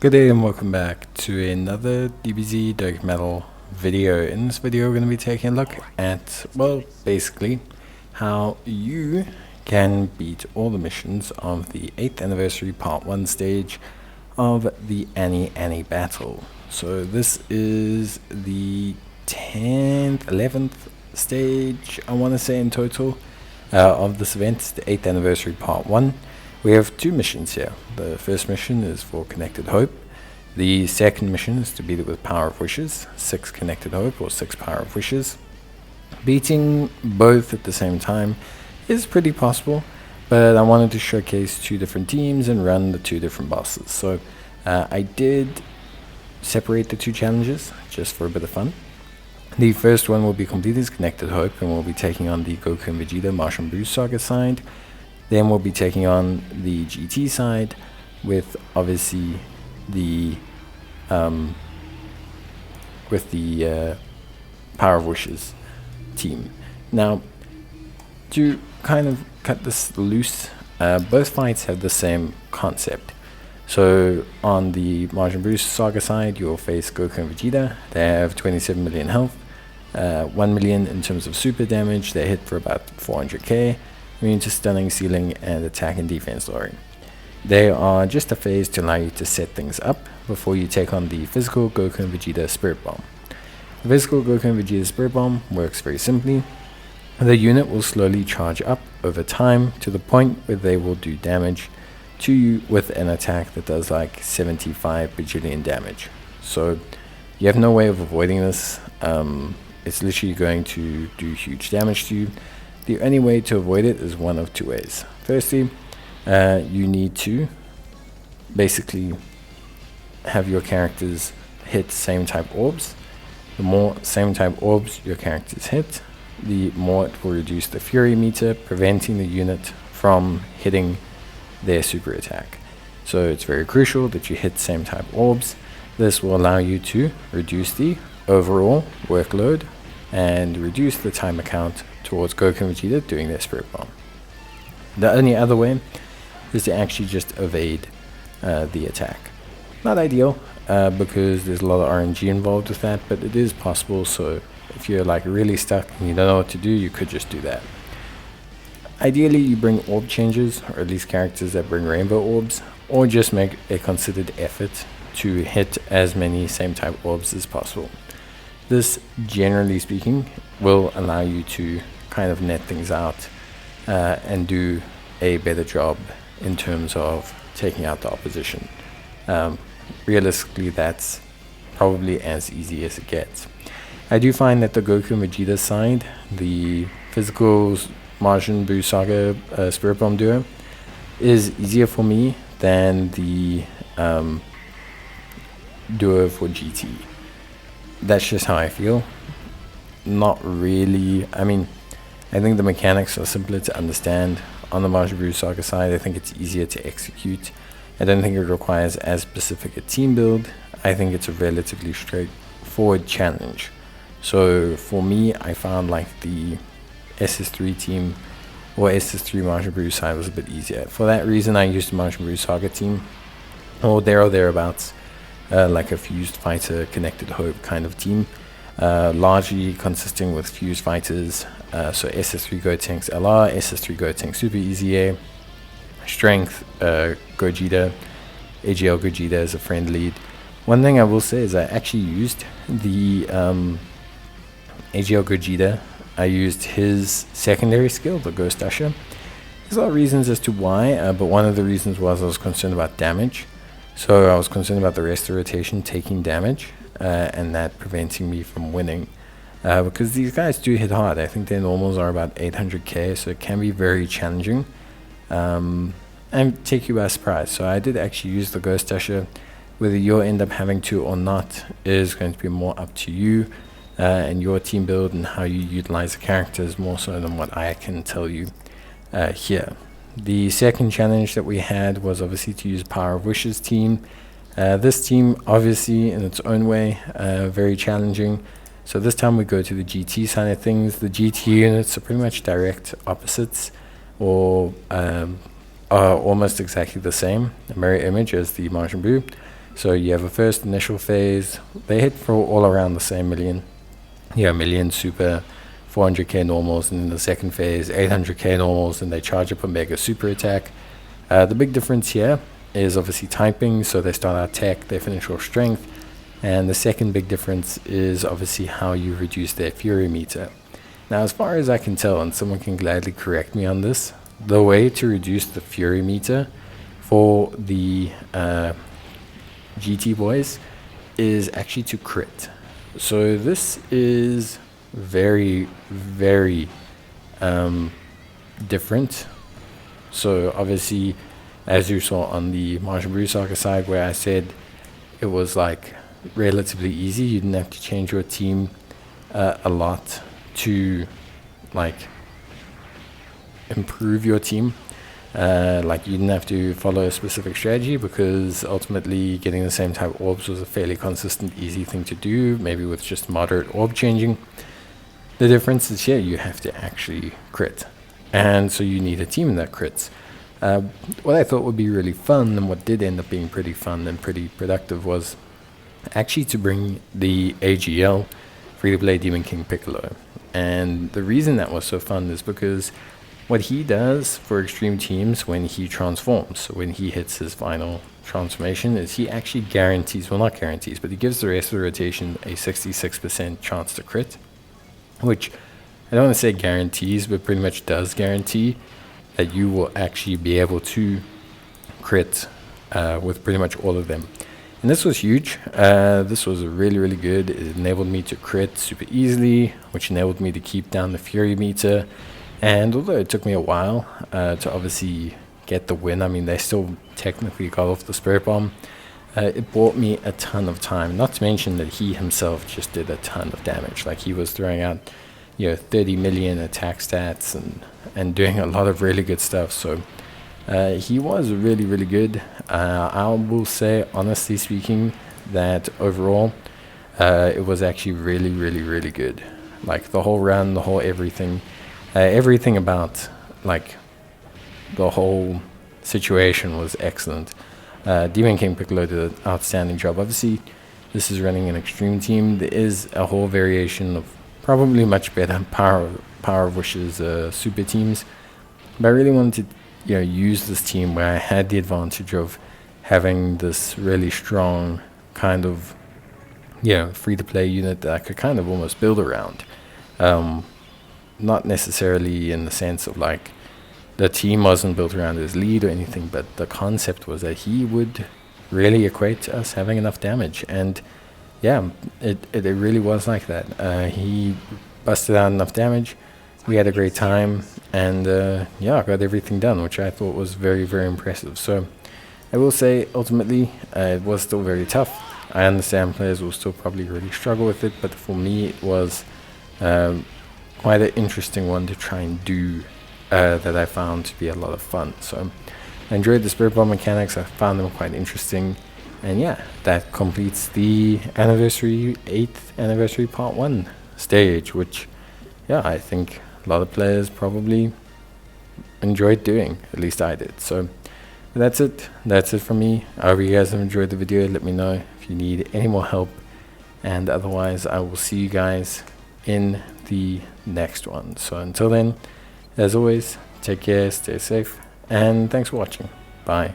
Good day and welcome back to another DBZ Direct Metal video. In this video we're going to be taking a look at, well, basically how you can beat all the missions of the 8th anniversary part 1 stage of the Anni battle. So this is the 10th, 11th stage, I want to say, in total of this event, the 8th anniversary part 1. We have two missions here. The first mission is for Connected Hope. The second mission is to beat it with Power of Wishes, 6 Connected Hope or 6 Power of Wishes. Beating both at the same time is pretty possible, but I wanted to showcase two different teams and run the two different bosses. So I did separate the two challenges just for a bit of fun. The first one will be completed as Connected Hope, and we'll be taking on the Goku and Vegeta Martian Buu Saga side. Then we'll be taking on the GT side with obviously the Power of Wishes team. Now, to kind of cut this loose, both fights have the same concept. So on the Martian Buu Saga side, you'll face Goku and Vegeta. They have 27 million health, 1 million in terms of super damage. They hit for about 400k. Immune to stunning, ceiling, and attack and defense lowering. They are just a phase to allow you to set things up before you take on the physical Goku and Vegeta Spirit Bomb. The physical Goku and Vegeta Spirit Bomb works very simply. The unit will slowly charge up over time to the point where they will do damage to you with an attack that does like 75 bajillion damage. So you have no way of avoiding this. It's literally going to do huge damage to you. The only way to avoid it is one of two ways. Firstly, you need to basically have your characters hit same type orbs. The more same type orbs your characters hit, the more it will reduce the fury meter, preventing the unit from hitting their super attack. So it's very crucial that you hit same type orbs. This will allow you to reduce the overall workload and reduce the timer count towards Goku and Vegeta doing their Spirit Bomb. The only other way is to actually just evade the attack. Not ideal because there's a lot of RNG involved with that, but it is possible. So if you're like really stuck and you don't know what to do, you could just do that. Ideally, you bring orb changes, or at least characters that bring rainbow orbs, or just make a considered effort to hit as many same type orbs as possible. This, generally speaking, will allow you to kind of net things out and do a better job in terms of taking out the opposition. Realistically, that's probably as easy as it gets. I do find that the Goku and Vegeta side, the physical Martian Buu Saga Spirit Bomb duo, is easier for me than the duo for GT. That's just how I feel. Not really. I mean, I think the mechanics are simpler to understand. On the Martian Buu Saga side, I think it's easier to execute. I don't think it requires as specific a team build. I think it's a relatively straightforward challenge. So for me, I found like the SS3 team or SS3 Martian Buu side was a bit easier. For that reason, I used the Martian Buu Saga team, or thereabouts. Like a fused fighter Connected Hope kind of team, largely consisting with fused fighters, so SS3 Gotenks LR, SS3 Gotenks Super EZA, Strength Gogeta, AGL Gogeta as a friend lead. One thing I will say is I actually used the AGL Gogeta. I used his secondary skill, the Ghost Usher. There's a lot of reasons as to why, but one of the reasons was I was concerned about damage. So I was concerned about the rest of the rotation taking damage and that preventing me from winning. Because these guys do hit hard. I think their normals are about 800k, so it can be very challenging and take you by surprise. So I did actually use the Ghost Usher. Whether you'll end up having to or not is going to be more up to you and your team build and how you utilize the characters, more so than what I can tell you here. The second challenge that we had was obviously to use Power of Wishes team. This team, obviously, in its own way, very challenging. So this time we go to the GT side of things. The GT units are pretty much direct opposites, or are almost exactly the same, a mirror image as the Martian Buu. So you have a first initial phase. They hit for all around the same million. Million super, 400k normals, and in the second phase, 800k normals, and they charge up a mega super attack. The big difference here is obviously typing, so they start out tech, their financial strength, and the second big difference is obviously how you reduce their fury meter. Now, as far as I can tell, and someone can gladly correct me on this, the way to reduce the fury meter for the GT boys is actually to crit. So this is very, very different. So obviously, as you saw on the Majin Buu Saga side, where I said it was like relatively easy, you didn't have to change your team a lot to like improve your team. Like you didn't have to follow a specific strategy, because ultimately getting the same type of orbs was a fairly consistent, easy thing to do, maybe with just moderate orb changing. The difference is here you have to actually crit, and so you need a team that crits. What I thought would be really fun, and what did end up being pretty fun and pretty productive, was actually to bring the AGL, free-to-play Demon King Piccolo. And the reason that was so fun is because what he does for extreme teams when he transforms, so when he hits his final transformation, is he actually guarantees, well, not guarantees, but he gives the rest of the rotation a 66% chance to crit, which I don't want to say guarantees, but pretty much does guarantee that you will actually be able to crit with pretty much all of them. And this was huge. This was really, really good. It enabled me to crit super easily, which enabled me to keep down the fury meter. And although it took me a while to obviously get the win, I mean, they still technically got off the Spirit Bomb. It bought me a ton of time, not to mention that he himself just did a ton of damage. Like, he was throwing out, 30 million attack stats and doing a lot of really good stuff. So he was really, really good. I will say, honestly speaking, that overall, it was actually really, really, really good. Like, the whole run, the whole everything. Everything about, like, the whole situation was excellent. Demon King Piccolo did an outstanding job. Obviously, this is running an extreme team. There is a whole variation of probably much better Power of Wishes super teams. But I really wanted to, use this team where I had the advantage of having this really strong kind of, free-to-play unit that I could kind of almost build around. Not necessarily in the sense of like the team wasn't built around his lead or anything, but the concept was that he would really equate to us having enough damage. And yeah, it really was like that. He busted out enough damage. We had a great time, and I got everything done, which I thought was very, very impressive. So I will say, ultimately, it was still very tough. I understand players will still probably really struggle with it, but for me, it was quite an interesting one to try and do, that I found to be a lot of fun. So I enjoyed the Spirit Bomb mechanics. I found them quite interesting. And yeah, that completes the 8th anniversary part 1 stage, which, I think a lot of players probably enjoyed doing. At least I did. So that's it. That's it from me. I hope you guys have enjoyed the video. Let me know if you need any more help. And otherwise, I will see you guys in the next one. So until then, as always, take care, stay safe, and thanks for watching. Bye.